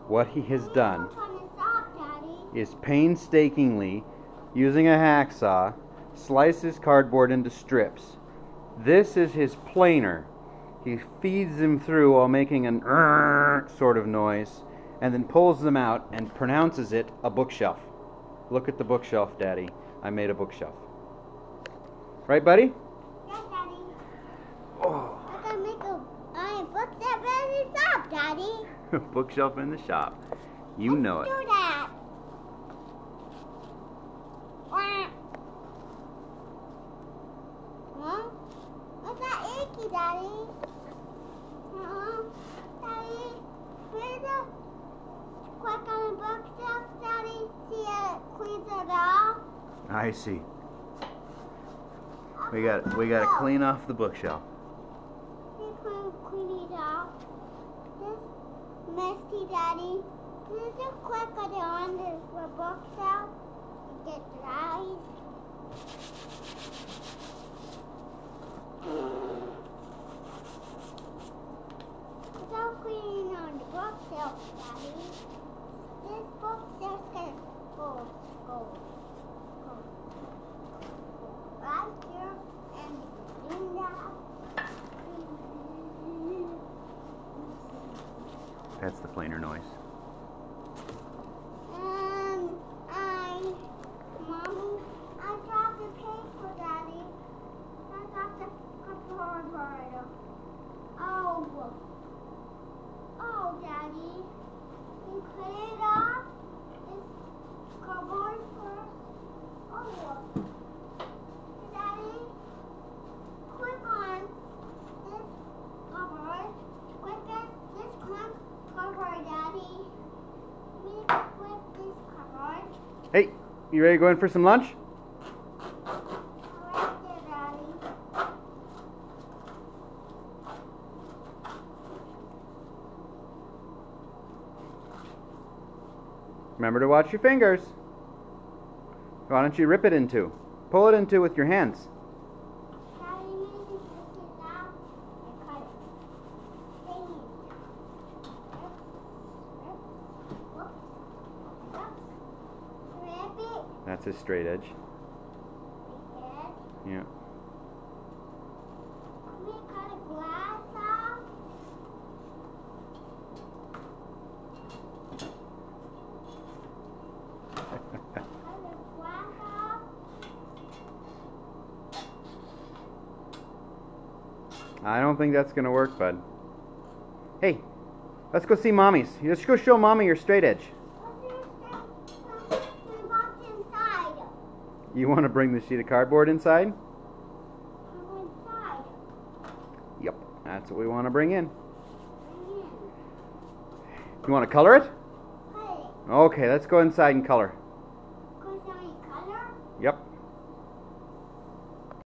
what he has done is painstakingly, using a hacksaw, slice his cardboard into strips. This is his planer. He feeds them through while making an sort of noise, and then pulls them out and pronounces it a bookshelf. Look at the bookshelf, Daddy. I made a bookshelf. Right, buddy? Yes, Daddy. Oh. I'm gonna make a bookshelf in the shop, Daddy. Bookshelf in the shop. You know it. Let's do that. Huh? What's that icky, Daddy? Daddy, where's the quick on the bookshelf, Daddy? See it cleans it off. I see. We got to clean off the bookshelf. Clean it off. This messy, Daddy. This is a quick on the bookshelf. It gets dries. Without cleaning on the bookshelf, Daddy, this bookshelf can go right here and clean that. That's the planer noise. Mommy, I dropped the paper, Daddy. I dropped the cardboard. Oh, Daddy. You clean it off? This cardboard first. Oh, Daddy. Quick on this cardboard. Quick on this cardboard, Daddy. Quick this cardboard. Hey, you ready to go in for some lunch? Right there, Daddy. Remember to watch your fingers. Why don't you rip it in two? Pull it in two with your hands. Daddy, maybe this is out and cut it. Rip it. That's a straight edge. Like Yeah. Let me cut a glass off. Cut a glass off. I don't think that's gonna work, bud. Hey, let's go see Mommy's. Let's go show Mommy your straight edge. What's the box inside? You want to bring the sheet of cardboard inside? Inside. Yep, that's what we want to bring in. Bring in. You want to color it? Cut it. Okay, let's go inside and color. Goes on your color. Yep.